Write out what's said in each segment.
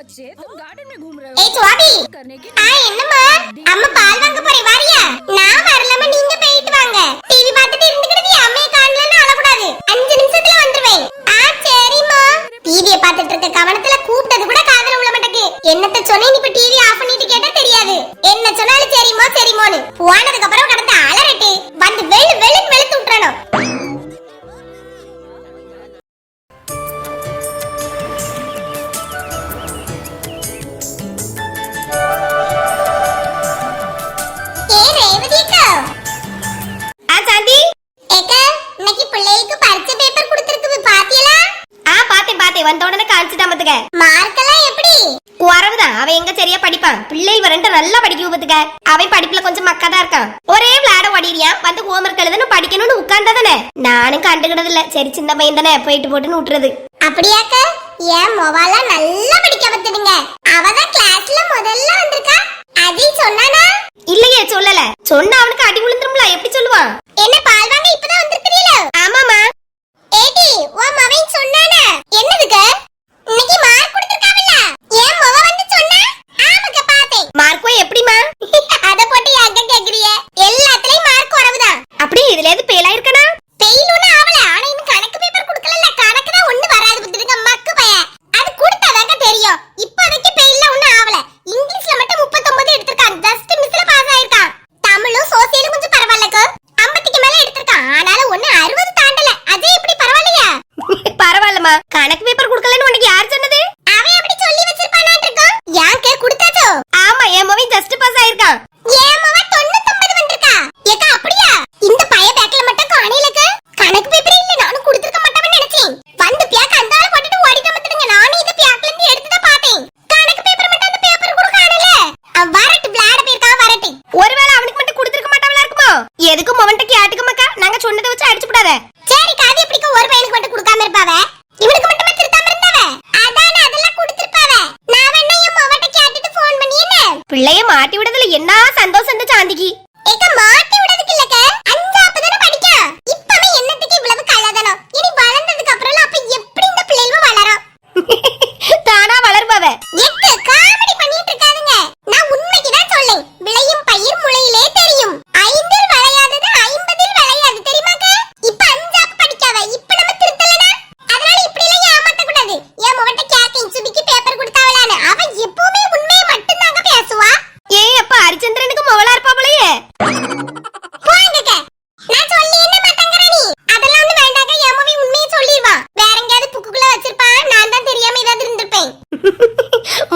बच्चे तुम गार्डन में घूम रहे हो? ए சுவாபி என்னம்மா அம்மா பால் வாங்க போறேன் வாரியா? நான் வரலமா நீங்க போயிட்டு வாங்க. டிவி பார்த்துட்டு இருந்துக்கிட்டு அம்மே காணலன்னு அழக்கூடாது. 5 நிமிஷத்துல வந்துருவேன். சரிம்மா. டிவியை பார்த்துட்டு இருக்க கவனத்துல கூப்பிட்டது கூட காதுல உள்ள மாட்டேக்கு. என்னத்த சொன்னே நீ இப்ப டிவி ஆஃப் பண்ணிட்டு கேட்டா தெரியாது. என்ன சொன்னாலும் சரிம்மா சரிமோன்னு போனதுக்கு அப்புறம் கடந்து அலறட்டு வந்து வெளுத்து விட்டுறணும். அவன் படிப்புல கொஞ்சம் மக்காதான் இருக்கான். ஒரே விளையாட ஓடிறியா வந்து ஹோம்வொர்க் எழுதணும் படிக்கணும்னு உட்கார்ந்ததானே. நானும் கண்டுக்கிட்டது இல்ல. சரி சின்ன பையன் தானே போயிட்டு போட்டுன்னு விட்டுறது. அப்படியாக்க ஏன் மொவால நல்லா படிக்க பத்துடுங்க. அவதான் கிளாஸ்ல முதல்ல வந்திருக்கா. அதை சொன்னானா? இல்லையே சொல்லல. சொன்னா அவனுக்கு அடி விழுந்துரும்ல. எப்படி சொல்லுவான்? என்ன பால் வாங்க இப்பதான் வந்திருக்கீங்களா? ஆமாமா. ஏடி ஓ மவன் சொன்னானா? என்னதுக்கு? இன்னைக்கு மார்க் கொடுத்திருக்காவல்ல. ஏன் மொவ வந்து சொன்னா? ஆமாக்க பாத்தேன். மார்க்கோ எப்படிமா? அத போட்டு யாக்க கேக்குறியே? எல்லாத்துலயும் மார்க் வரவுதான். அப்படி இதுல எது ஃபெயில் ஆயிருக்கனா? ஃபெயில் ஒண்ணு ஆவல. ஆனா இன்னும் கணக்கு பேப்பர் கொடுக்கலல. கணக்கு தான் ஒண்ணு வராது பத்துடுங்க மக்கு பைய. அது கொடுத்தாதாங்க தெரியும். இப்போதைக்கு ஃபெயில்ல ஒண்ணு ஆவல. இங்கிலீஷ்ல மட்டும் 39 எடுத்துட்டான். ஜஸ்ட் மிஸ்ல பாஸ் ஆயிருக்கான். தமிழும் சோசியலும் கொஞ்சம் பரவாயில்லக்கு. 50க்கு மேல எடுத்துட்டான். ஆனாலும் ஒண்ணு 60 தாண்டல. அது எப்படி பரவாயில்லையா? பரவாயில்லமா. கணக்கு பேப்பர் கொடுக்கலன்னு உனக்கு யார் சொன்னது? அவன் அப்படி சொல்லி வச்சிருப்பானான்னு இருக்கும். யாங்க கொடுத்தாச்சோ? ஆமா என் மவன் ஜஸ்ட் பாஸ் ஆயிருக்கான். என் மவன் 99 வந்திருக்கா. ஏக்கா அப்படியா? இந்த பைய பேக்ல மட்டும் காணிலக்கு கணக்கு பேப்பர் இல்ல. நானும் கொடுத்திருக்க மாட்டேன்னு நினைச்சேன். வந்து பேக் அந்த ஆள போட்டுட்டு ஓடிட்ட மத்துடுங்க. நானும் இந்த பேக்ல இருந்து எடுத்து தான் பார்த்தேன். கணக்கு பேப்பர் மட்டும் அந்த பேப்பர் கூட காணல. வரட்டு விளையாட போயிருக்கா வரட்டு. ஒருவேளை அவனுக்கு மட்டும் கொடுத்திருக்க மாட்டாவளா இருக்குமோ? எதுக்கும் மவன்ட்ட கேட்டுக்க மக்கா. நாங்க சொன்னதை வச்சு அடிச்சு விடாத. சரி காது எப்படிக்கு ஒரு பையனுக்கு மட்டும் கொடுக்காம இருப்பாவ? இவனுக்கு மட்டும் திருத்தாம இருந்தாவ? அதானே அதெல்லாம் கொடுத்திருப்பாவ. நான் வேணா என் மவன்ட்ட கேட்டுட்டு ஃபோன் பண்ணி என்ன? பிள்ளைய மாட்டி விடுறதுல என்ன சந்தோஷம் இந்த சாந்திக்கு. ஏக்க மாட்டி விடுறதுக்கு இல்லக்க. 5 தான படிக்கா. இப்பவே என்னத்துக்கு இவ்வளவு கள்ளதனம்? இனி வளர்ந்ததுக்கு அப்புறம் அப்ப எப்படி இந்த பிள்ளைகள் வளரும்? தானா வளர்பவ. எக்கு காமெடி பண்ணிட்டு இருக்காதுங்க. நான் உண்மைக்கு தான் சொல்லேன். விளையும் பயிர் முளையிலே தெரியும். 5 விளையாதது 50 விளையாது தெரியுமாக்க? இப்ப 5 படிக்காவ. இப்ப நம்ம திருத்தலனா? அதனால இப்படி எல்லாம் ஏமாத்த கூடாது. என் மவன்ட்ட கேக்கிங் சுபிக்கு பேப்பர் கொடுத்தாவளானே. அவ எப்பவுமே உண்மையை மட்டும் தாங்க பேசுவா. ஏய் அப்ப ஹரிச்சந்திரனுக்கு மவளா இருப்பாவளையே. போங்கக்க. நான் சொல்லி என்ன மாட்டங்கற நீ? அதெல்லாம் ஒண்ணு வேண்டாங்க. என் மவன் உண்மையை சொல்லிடுவா. வேற எங்கயாவது புக்குக்குள்ள வச்சிருப்பா. நான் தான் தெரியாம ஏதாவது இருந்திருப்பேன்.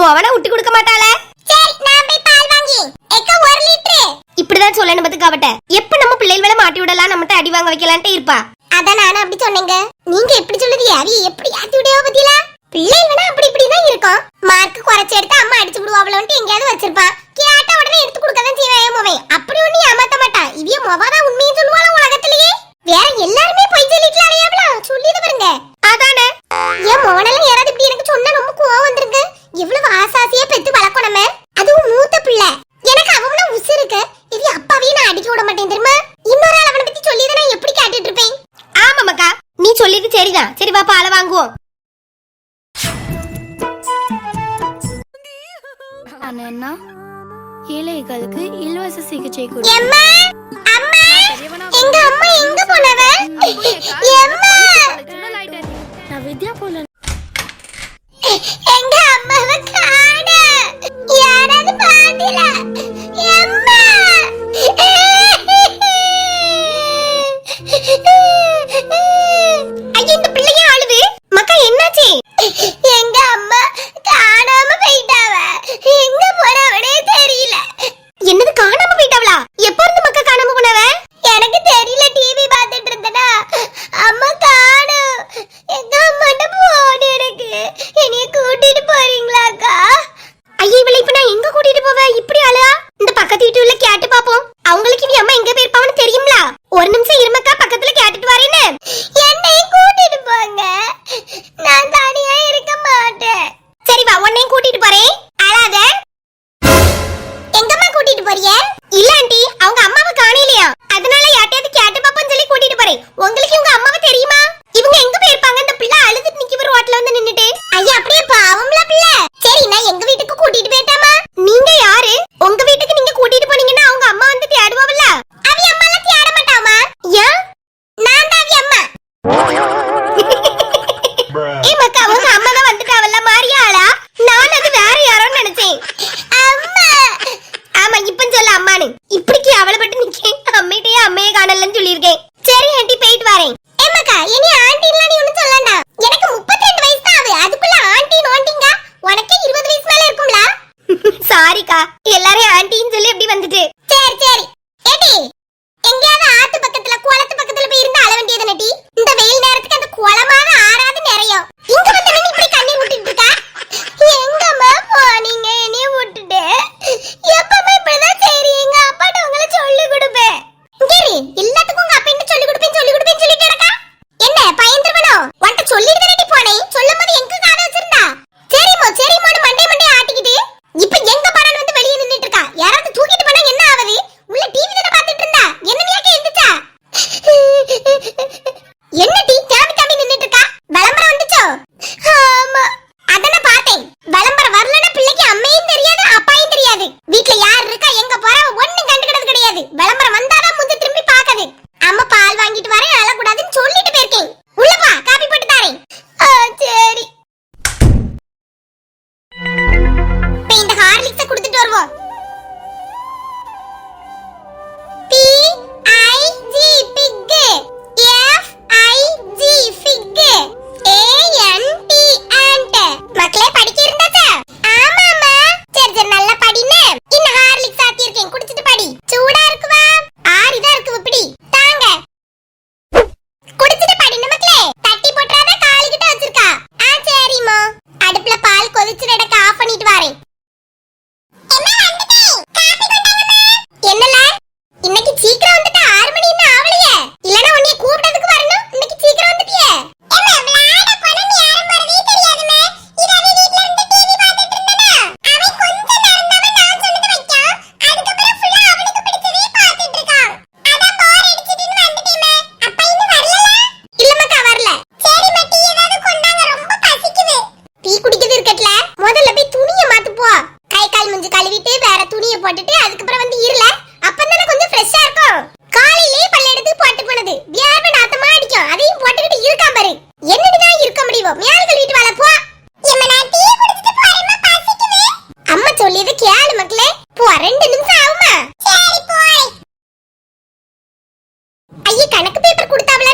மவன விட்டு கொடுக்க மாட்டாளே. சரி நான் போய் பால் வாங்கி. ஏக்க 1 லிட்டர். இப்படிதான் சொல்லணும் பத்துக்கு அவட்ட. எப்ப நம்ம பிள்ளைகள் வேலை மாட்டி விடலாம் நம்மட்ட அடி வாங்க வைக்கலான்ட்டே இருப்பா. அதான் நானும் அப்படி சொன்னேங்க. நீங்க எப்படி சொல்லுது? யாவி எப்படி ஆத்தி விடையோ பத்தியா? பிள்ளைகள் வேணா அப்படி இப்படிதான் இருக்கும். மார்க் குறைச்சு எடுத்து அம்மா அடிச்சு விடுவாங்களோன்ட்டு எங்கேயாவது வச்சிருப்பா. கேட்ட உடனே எடுத்து கொடுக்கதான் செய்வேன் மோவே. அப்படி ஒண்ணு ஏமாத்த மாட்டா. இவிய மொவாதான் உண்மையை சொல்லுவாளா உலகத்திலேயே? வேற எல்லாருமே பொய் சொல்லிட்டு அலையாவளா? சொல்லிது பாருங்க. அதானே என் மோனெல்லாம் யாராவது இப்படி எனக்கு சொன்னா ரொம்ப கோவம் வந்துருங்க. இவ்வளவு ஆசாசியா பெத்து வளர்க்கணுமே. அதுவும் மூத்த பிள்ளை. எனக்கு அவனா உசிருக்கு. இது அப்பாவையும் நான் அடிக்க விட மாட்டேன் தெரியுமா? இன்னொரு ஆள் அவனை பத்தி சொல்லிதான் நான் எப்படி கேட்டுட்டு இருப்பேன். ஆமா மக்கா நீ சொல்லிது சரிதான். சரி பாப்பா ஆள வாங்குவோம். அண்ணா ஏழைகளுக்கு இலவச சிகிச்சை கொடு. அம்மா அம்மா எங்க அம்மா எங்க போனவ? அம்மா நான் வித்யா போல. எங்க அம்மாவை காணோம். யாராவது பாத்தீங்களா? அம்மா ஐயா இந்த பிள்ளைய அழுது. மக்கா என்னாச்சு? எங்க அம்மா காணாம போயிட்டாவ. எங்க போனவனே தெரியல. என்னது காணாம போயிட்டாவளா? எப்ப இருந்து மக்கா காணாம போனவ? எனக்கு தெரியல. டிவி பார்த்துட்டு இருந்தனா அம்மா காணோம். எங்க அம்மாட்ட போன் எனக்கு. என்னைய கூட்டிட்டு போறீங்களாக்கா? ஐயா இவளை இப்ப நான் எங்க கூட்டிட்டு போவேன்? இப்படி அழா. இந்த பக்கத்து வீட்டுல கேட்டு பாப்போம். அவங்களுக்கு நீ அம்மா எங்க போயிருப்பாவன்னு தெரியும்ல. ஒரு நிமிஷம் இருமக்கா பக்கத்துல கேட்டுட்டு வரேன்னு. என்னையும் கூட்டிட்டு போங்க. நான் தனியா இருக்க மாட்டேன். சரி வா உன்னையும் கூட்டிட்டு போறேன். அழாத. எங்கம்மா கூட்டிட்டு போறிய? இல்ல ஆண்டி அவங்க அம்மாவை காணலையா. அதனால யார்ட்டையாவது கேட்டு பாப்போம்னு சொல்லி கூட்டிட்டு போறேன். உங்களுக்கு உங்க அம்மாவை தெரியுமா? இவங்க எங்க போயிருப்பாங்க? இந்த பிள்ளை அழுதுட்டு நிக்கிற ரோட்ல வந்து நின்னுட்டு. ஐயா அப்படியே பாவம்ல பிள்ளை. சரி நான்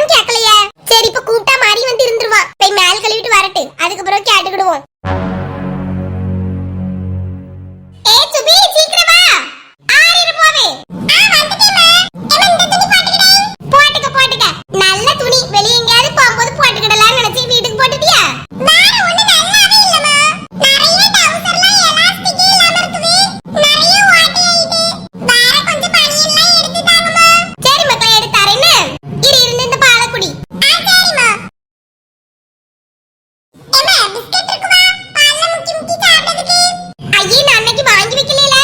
சொன்னாலும் கேட்கலையே. சரி இப்ப கூப்பிட்டா மாறி வந்து இருந்துருவா. போய் மேல் கழுவிட்டு வரட்டு, அதுக்கப்புறம் கேட்டுக்கிடுவோம். ஏய் சுபி சீக்கிரம் வா. ஆறிரு போவே. வந்துட்டேமா. இந்த துணி போட்டுக்கிடேன். போட்டுக்க. நல்ல துணி. வெளிய எங்கயாவது போகும்போது போட்டுக்கிடலாம்னு நினைச்சி வீட்டுக்கு போட்டுட்டியா? வேற ஒண்ணு நல்லாவே இல்லமா. நிறைய டவுசர்லாம் எலாஸ்டிக் இல்லாம இருக்குது. நிறைய ஓட்டை ஆயிட்டு. வேற கொஞ்சம் பனி எல்லாம் எடுத்து தாங்கமா. சரி மக்களே எடுத்து தரேன்னு. இரு இந்த பாலை குடி. சரிமா. எம்மா பிஸ்கட் இருக்குமா? பால்ல முக்கி சாப்பிடுறதுக்கு. ஐயே நான் அன்னைக்கு வாங்கி வைக்கலைல.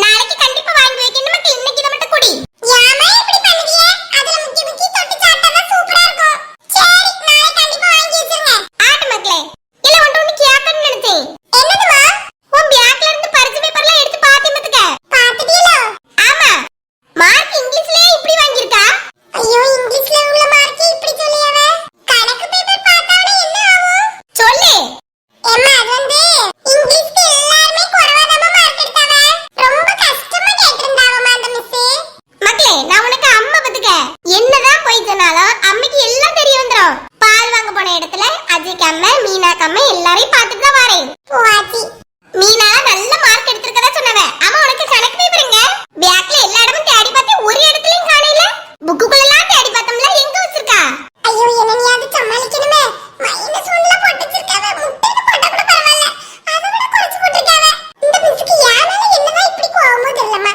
நாளைக்கு கண்டிப்பா வாங்கி வைக்கணும் மக்களே. இன்னைக்கு இத மட்டும் குடி. யாமா இப்படி பண்ணுவியே? அதுல முக்கி தொட்டு சாப்பிட்டா சூப்பரா இருக்கும். சரி நாளை கண்டிப்பா வாங்கி வச்சிருங்க. ஆட்டு மக்களே. இல்ல ஒன்று கேட்கணும்னு நினைச்சேன். என்னதுமா? உன் பேக்ல இருந்து பரிசு பேப்பர்லாம் எடுத்து பாத்தேன் மத்துக்க. பாத்துட்டீங்களா? ஆமா. மார்க் இங்கிலீஷ்லயே இப்படி வாங்கியிருக்கா? ஐயோ இங்கிலீஷ்ல உள்ள மார்க் இப்படி சொல்லியாவே. கணக்கு பேப்பர் பார்த்தானே என்ன ஆகும்? சொல்லு. எம்மா அது வந்து இங்கிலீஷ்க்கு எல்லாரும் குறவாதமா மார்க் எடுத்தாவே. ரொம்ப கஷ்டமா கேட்டிருந்தாவமா அந்த மிஸ். மக்களே நான் உனக்கு அம்மா பத்துக்க. என்னதான் போய் சொன்னாலும் அம்மைக்கு எல்லாம் தெரிய வந்துரும். பால் வாங்க போன இடத்துல அஜய்க்கு அம்மா மீனாக்கு அம்மா எல்லாரையும் பார்த்துட்டு தான் வரேன். போவாச்சி. மீனா நல்ல மார்க் எடுத்திருக்கதா சொன்னவ. ஆமா உனக்கு கணக்கு பேப்பர் எங்க? பேக்ல எல்லா இடமும் தேடி பார்த்தேன், ஒரு இடத்துலயும் காணல. புக்குக்குள்ளலாம் தேடி பார்த்தோம்ல, எங்க வச்சிருக்கா? ஐயோ என்னனியாவது சமாளிக்கணுமே. -1ல போட்டு வச்சிருக்காவ. முட்டைக்கு போட்டா கூட பரவாயில்ல. அதை விட குறைச்சு போட்டுருக்காவ. இந்த மிஸ்க்கு யாரால என்னதான் இப்படி கோவமோ தெரியலமா.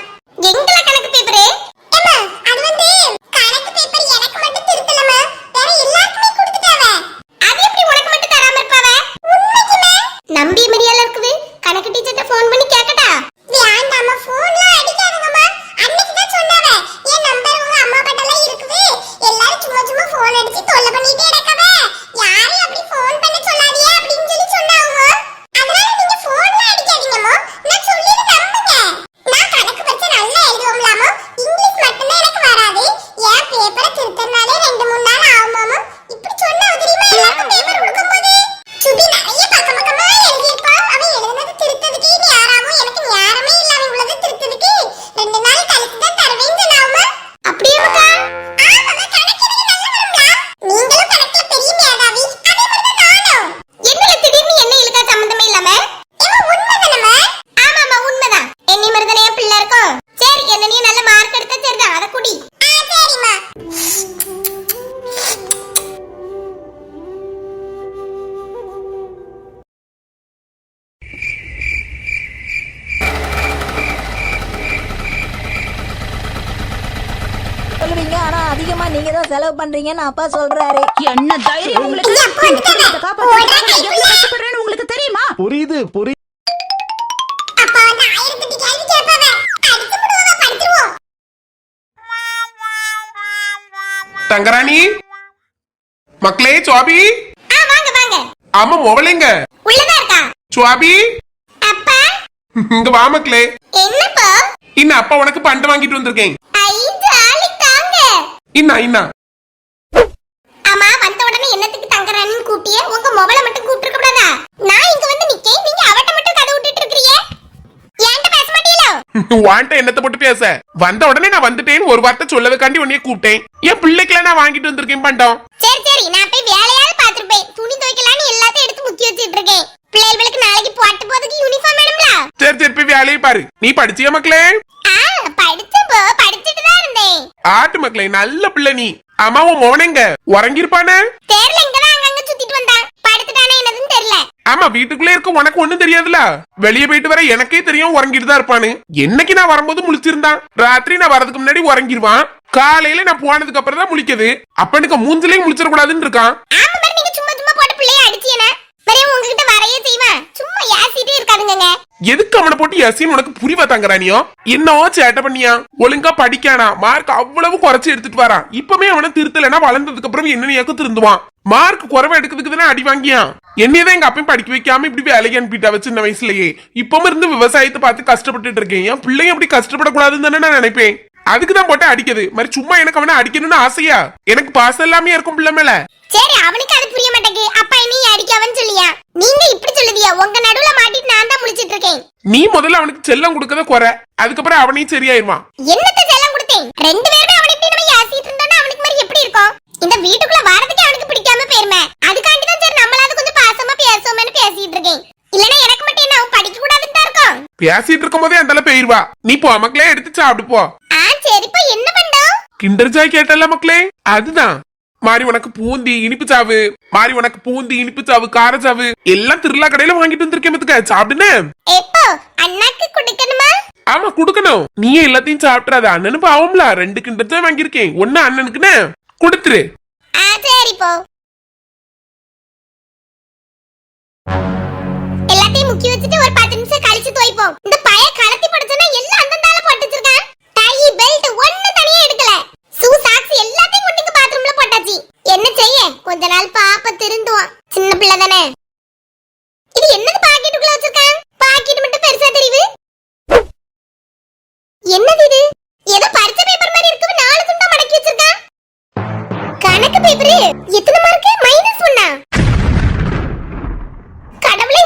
எங்கல கணக்கு பேப்பரே? ஏமா அது வந்து கணக்கு பேப்பர் எனக்கு மட்டும் திருத்தலமா. வேற எல்லாருக்குமே கொடுத்துட்டாவ. அது எப்படி உனக்கு மட்டும் தராம இருப்பாவ? உண்மைக்குமே நம்பி மரியாதை இருக்குது. கணக்கு டீச்சர்ட்ட ஃபோன் பண்ணி கேக்கட்டா? வேண்டாமா ஃபோன்லாம் அடிக்காதங்கம்மா. அன்னைக்கு தான் சொன்னாவ என் நம்பர் உங்க அம்மா கிட்டலாம் இருக்குது. எல்லாரும் சும்மா ஃபோன் அடிச்சு தொல்லை பண்ணிட்டே இருக்காவ. யாரையும் அப்படி ஃபோன் பண்ண சொல்லாதீங்க அப்படின்னு சொல்லி சொன்னாங்க. அதனால நீங்க ஃபோன்லாம் அடிக்காதீங்கம்மா. நான் சொல்லிட்டு நம்புங்க. நான் கணக்கு பரிச்சை நல்லா எழுதுவோம்லாமா. இங்கிலீஷ் மட்டும்தான் எனக்கு வராது. ஏன் பேப்பரை திருத்தனாலே 2-3 நாள் ஆகுமாமா. இப்படி சொன்னா தெரியுமா எல்லாருக்கும் பேப்பர் கொடுக்கும்போது. சுபி நிறைய பக்கமா எழுதியிருப்பா. அவன் எழுதுனது திருத்ததுக்கு யாராவும் எனக்கு ஞானமே இல்ல. அவன் இவ்வளவு திருத்ததுக்கு 2 நாள் கழிச்சு தான் தருவேன்னு சொன்னாமா. அப்படியே மக்கா? ஆமாமா கணக்கு எனக்கு நல்லா வரும்டா. நீங்களும் கணக்குல பெரிய மேதாவி. அதே மாதிரி தான் நானும். என்னல திடீர்னு என்ன இழுக்கா சம்பந்தமே இல்லாம? ஏமா உண்மைதானமா? ஆமாமா உண்மைதான். என்னி மருதனே பிள்ளை இருக்கும். சரி என்ன நீ நல்ல மார்க் எடுத்தா சரிதான். அத குடி. சரிம்மா. சொல்லுவீங்க ஆனா அதிகமா நீங்க தான் செலவு பண்றீங்கன்னு அப்பா சொல்றாரு. என்ன தைரியம் உங்களுக்கு? கஷ்டப்படுறேன்னு உங்களுக்கு தெரியுமா? புரியுது. அப்பா வந்து 1008 கேள்வி கேட்பாவே. அடிச்சு விடுவா படிச்சிருவோம். தங்கராணி மக்களே சுவாபி. வாங்க. ஆமா மொபைலுங்க உள்ளதா இருக்கா? சுவாபி அப்பா இங்க வா மக்களே. என்னப்பா? இன்ன அப்பா உனக்கு பண்டு வாங்கிட்டு வந்திருக்கேன். ஐ ஜாலி தாங்க. இன்னா ஆமா வந்த உடனே என்னத்துக்கு தங்கறானின்னு கூப்பிட்டியே? உங்க மொபைலை மட்டும் கூப்பிட்டு கூடாதா? நான் இங்க வந்து நிக்கேன், நீங்க அவட்ட மட்டும் கதை விட்டுட்டு இருக்கீங்க. ஏன்ட்ட பேச மாட்டீங்களோ? வாண்ட என்னத்தை போட்டு பேச? வந்த உடனே நான் வந்துட்டேன்னு ஒரு வார்த்தை சொல்லதுக்காண்டி உன்னைய கூப்பிட்டேன். என் பிள்ளைக்கெல்லாம் நான் வாங்கிட்டு வந்திருக்கேன் பண்டம். சரி நான் போய் வேலையாவது பாத்துருப்பேன். துணி துவைக்கலான்னு எல்லாத்தையும் எடுத்து முக்கி வச்சிட்டு இருக்கேன். பிள்ளைகளுக்கு நாளைக்கு போட்டு போறதுக்கு யூனிஃபார்ம் வேணும்ல. சரி போய் வேலையை பாரு. நீ படிச்சியா மக்களே? படிச்சிட்டு தான் இருந்தேன். ஆட்டு மக்களே நல்ல பிள்ளை நீ. அம்மா உன் மோனங்க உறங்கிருப்பானே? தெரியல, இங்கதான் அங்கங்க சுத்திட்டு வந்தான். படுத்துட்டானே என்னதுன்னு தெரியல. ஆமா வீட்டுக்குள்ளே இருக்க உனக்கு ஒண்ணும் தெரியாதுல. வெளியே போயிட்டு வர எனக்கே தெரியும் உறங்கிட்டு தான் இருப்பானு. என்னைக்கு நான் வரும்போது முழிச்சிருந்தான். ராத்திரி நான் வரதுக்கு முன்னாடி உறங்கிடுவான். காலையில நான் போனதுக்கு அப்புறம் தான் முழிக்குது. அப்பனுக்கு மூஞ்சிலையும் முழிச்சிட கூடாதுன்னு இருக்கான். ஆமா பாரு, நீங்க சும்மா போட்டு பிள்ளைய அடிச்சீனா மரியா உங்ககிட்ட வரையே செய்வேன். சும்மா யாசிட்டே இருக்காதுங்க. எதுக்கு அவனை போட்டு எசின்னு உனக்கு புரிவா தங்கறானியோ? என்னோ சேட்டை பண்ணியா? ஒழுங்கா படிக்கானா? மார்க் அவ்வளவு குறைச்சு எடுத்துட்டு வரான். இப்பமே அவனை திருத்தலைன்னா வளர்ந்ததுக்கு அப்புறம் என்ன திருந்துவான். மார்க் குறைவா எடுக்கிறதுக்கு தானே அடி வாங்கியான். என்னதான் எங்க அப்பயும் படிக்க வைக்காம இப்படி வேலைக்கு அனுப்பிட்டா சின்ன வயசுலயே. இப்பவும் இருந்து விவசாயத்தை பார்த்து கஷ்டப்பட்டுட்டு இருக்கேன். என் பிள்ளைங்க அப்படி கஷ்டப்படக்கூடாதுன்னு தானே நான் நினைப்பேன். அதுக்குதான் போட்டு அடிக்குது மாதிரி. சும்மா எனக்கு அவனை அடிக்கணும்னு ஆசையா? எனக்கு பாசம் எல்லாமே இருக்கும் பிள்ளை மேல. சரி அவனுக்கு அது புரிய மாட்டேங்குது. அப்பா நீ அடிக்கவன்னு சொல்லியா? நீங்க இப்படி சொல்லுதியா? உங்க நடுவுல மாட்டிட்டு நான் தான் முழிச்சிட்டு இருக்கேன். நீ முதல்ல அவனுக்கு செல்லம் கொடுக்கத குறை. அதுக்கப்புறம் அவனையும் சரியாயிருவான். என்னத்த செல்லம் கொடுத்தேன்? 2 பேருமே அவனை இப்படி நம்ம யாசிட்டு இருந்தோம்னா அவனுக்கு மாதிரி எப்படி இருக்கும்? இந்த வீட்டுக்குள்ள பேசிட்டு இருக்கும் போதே அந்த போயிருவா. நீ போ மக்களே, எடுத்து சாப்பிடு போ. சரிப்பா, என்ன பண்றோம்? கிண்டர் ஜாய் கேட்டல மக்களே, அதுதான். மாறி உனக்கு பூந்தி இனிப்பு சாவு, மாறி உனக்கு பூந்தி இனிப்பு சாவு, கார சாவு எல்லாம் திருவிழா கடையில வாங்கிட்டு வந்திருக்கேன் பத்துக்க, சாப்பிடுனே. எப்போ அண்ணாக்கு கொடுக்கணுமா? ஆமா குடுக்கணும். நீயே எல்லாத்தையும் சாப்பிட்றாத, அண்ணனு பாவம்ல. 2 கிண்டர் ஜாய் வாங்கியிருக்கேன், ஒன்னு அண்ணனுக்குன்னு கொடுத்துரு. சரிப்போ. எல்லாத்தையும் முக்கி வச்சுட்டு ஒரு 10 நிமிஷம் கழிச்சு துவைப்போம். இந்த பைய கலத்தி போடுச்சனா எல்லாம் அந்தந்தால போட்டு வச்சிருக்கான். டை பெல்ட் ஒண்ணு தனியா எடுக்கல. ஷூ சாக்ஸ் எல்லாத்தையும் முட்டிக்கு பாத்ரூம்ல போட்டாச்சு. என்ன செய்ய, கொஞ்ச நாள் பாப்ப திருந்துவான், சின்ன பிள்ளை தானே. இது என்னது பாக்கெட்டுக்குள்ள வச்சிருக்கான்? பாக்கெட் மட்டும் பெருசா தெரியுது. என்னது இது? ஏதோ பரிச்சை பேப்பர் மாதிரி இருக்கு. 4 துண்டா மடக்கி வச்சிருக்கான். கணக்கு பேப்பர். எத்தனை மார்க்? -1. கடவுளே,